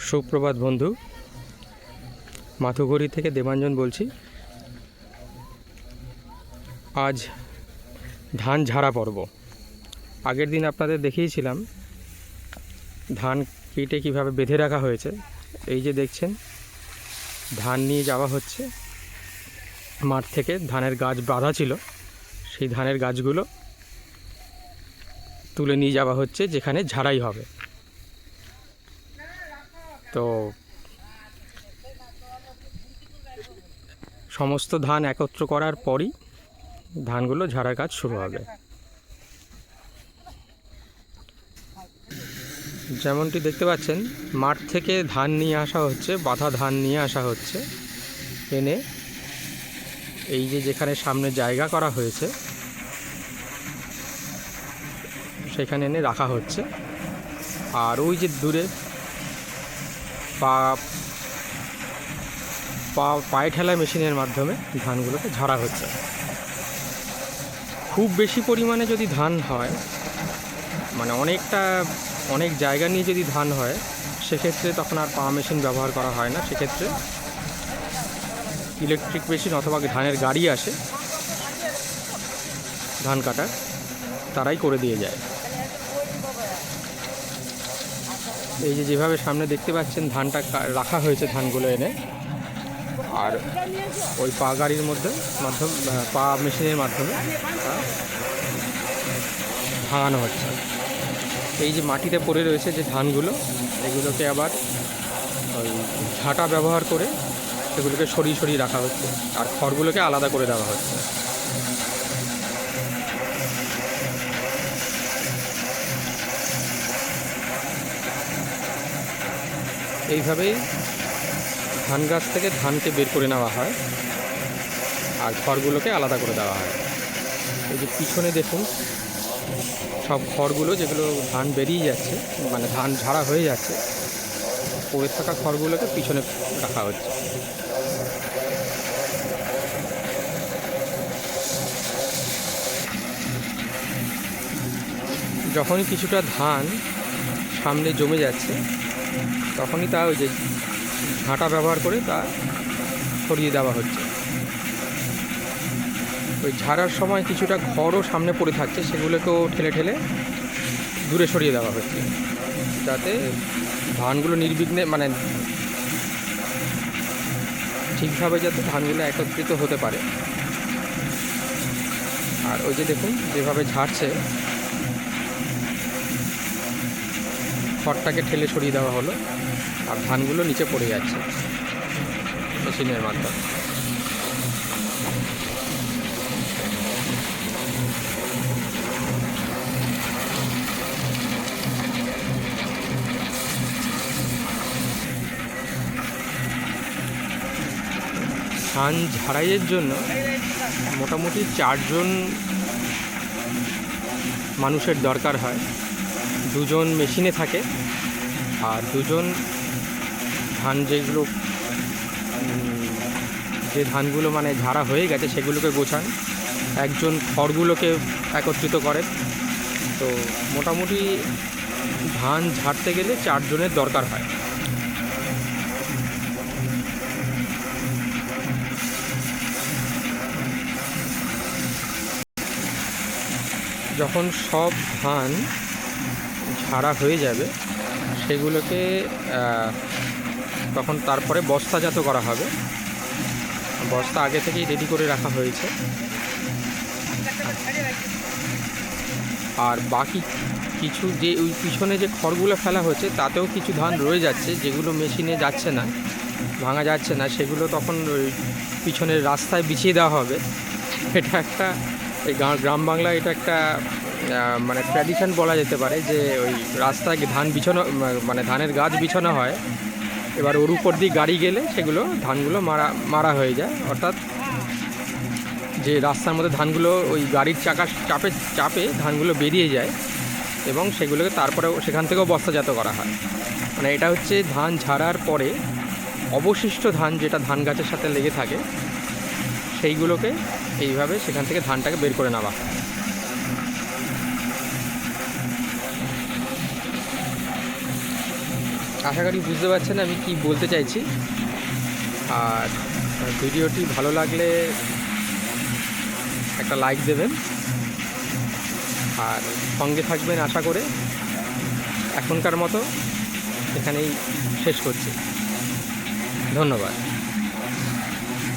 সুপ্রভাত বন্ধু, মাথুঘড়ি থেকে দেবাঞ্জন বলছি। আজ ধান ঝাড়া পর্ব। আগের দিন আপনাদের দেখিয়েছিলাম ধান কেটে কীভাবে বেঁধে রাখা হয়েছে। এই যে দেখছেন, ধান নিয়ে যাওয়া হচ্ছে মাঠ থেকে। ধানের গাছ বাঁধা ছিল, সেই ধানের গাছগুলো তুলে নিয়ে যাওয়া হচ্ছে যেখানে ঝাড়াই হবে। তো সমস্ত ধান একত্র করার পরই ধানগুলো ঝাড়ার কাজ শুরু হবে। যেমনটি দেখতে পাচ্ছেন, মাঠ থেকে ধান নিয়ে আসা হচ্ছে, বাঁধা ধান নিয়ে আসা হচ্ছে, এনে এই যে যেখানে সামনে জায়গা করা হয়েছে সেখানে এনে রাখা হচ্ছে। আর ওই যে দূরে পায়ে ঠেলা মেশিনের মাধ্যমে ধানগুলোকে ঝাড়া হচ্ছে। খুব বেশি পরিমাণে যদি ধান হয়, মানে অনেক জায়গা নিয়ে যদি ধান হয়, সেক্ষেত্রে তখন আর পা মেশিন ব্যবহার করা হয় না। সেক্ষেত্রে ইলেকট্রিক মেশিন অথবা ধানের গাড়ি আসে ধান কাটার, তারাই করে দিয়ে যায়। এই যে যেভাবে সামনে দেখতে পাচ্ছেন ধানটা রাখা হয়েছে, ধানগুলো এনে আর ওই পা গাড়ির পা মেশিনের মাধ্যমে ভাঙানো হচ্ছে। এই যে মাটিতে পড়ে রয়েছে যে ধানগুলো, এগুলোকে আবার ওই ঝাঁটা ব্যবহার করে সেগুলোকে সরিয়ে সরিয়ে রাখা হচ্ছে আর খড়গুলোকে আলাদা করে দেওয়া হচ্ছে। এইভাবেই ধান গাছ থেকে ধানকে বের করে নেওয়া হয় আর খড়গুলোকে আলাদা করে দেওয়া হয়। এই যে পিছনে দেখুন, সব খড়গুলো যেগুলো ধান বেরিয়ে যাচ্ছে, মানে ধান ঝাড়া হয়ে যাচ্ছে, পড়ে থাকা খড়গুলোকে পিছনে রাখা হচ্ছে। যখনই কিছুটা ধান সামনে জমে যাচ্ছে, তখনই তা ওই যে ঝাঁটা ব্যবহার করে তা সরিয়ে দেওয়া হচ্ছে। ওই ঝাড়ার সময় কিছুটা খড়ও সামনে পড়ে থাকছে, সেগুলোকেও ঠেলে ঠেলে দূরে সরিয়ে দেওয়া হচ্ছে, যাতে ধানগুলো নির্বিঘ্নে, মানে ঠিকভাবে যাতে ধানগুলো একত্রিত হতে পারে। আর ওই যে দেখুন যেভাবে ঝাড়ছে, খড়টাকে ঠেলে সরিয়ে দেওয়া হলো আর ধানগুলো নিচে পড়ে যাচ্ছে মেশিনের মাধ্যমে। ধান ঝাড়াইয়ের জন্য মোটামুটি 4 জন মানুষের দরকার হয়। 2 জন মেশিনে থাকে আর 2 জন যে ধানগুলো মানে ঝাড়া হয়ে গেছে সেগুলোকে গোছান, 1 জন খড়গুলোকে একত্রিত করেন। তো মোটামুটি ধান ঝাড়তে গেলে 4 জনের দরকার হয়। যখন সব ধান ঝাড়া হয়ে যাবে, সেগুলোকে তখন তারপরে বস্তাজাত করা হবে। বস্তা আগে থেকেই রেডি করে রাখা হয়েছে। আর বাকি কিছু যে ওই পিছনে যে খড়গুলো ফেলা হয়েছে, তাতেও কিছু ধান রয়ে যাচ্ছে, যেগুলো মেশিনে যাচ্ছে না, ভাঙা যাচ্ছে না, সেগুলো তখন ওই পিছনের রাস্তায় বিছিয়ে দেওয়া হবে। এটা একটা এই গ্রাম বাংলায় এটা একটা মানে ট্র্যাডিশন বলা যেতে পারে, যে ওই রাস্তায় ধান বিছানো, মানে ধানের গাছ বিছানো হয়, এবার ওর উপর দিয়ে গাড়ি গেলে সেগুলো ধানগুলো মারা হয়ে যায়। অর্থাৎ যে রাস্তার মধ্যে ধানগুলো ওই গাড়ির চাকার চাপে ধানগুলো বেরিয়ে যায় এবং সেগুলোকে তারপরে সেখান থেকেও বস্তাজাত করা হয়। মানে এটা হচ্ছে ধান ঝাড়ার পরে অবশিষ্ট ধান যেটা ধান গাছের সাথে লেগে থাকে, সেইগুলোকে এইভাবে সেখান থেকে ধানটাকে বের করে নেওয়া হয়। আশা করি বুঝতে পারছেন আমি কি বলতে চাইছি। আর ভিডিওটি ভালো লাগলে একটা লাইক দেবেন আর সঙ্গে থাকবেন আশা করে। এখনকার মতো এখানেই শেষ করছি, ধন্যবাদ।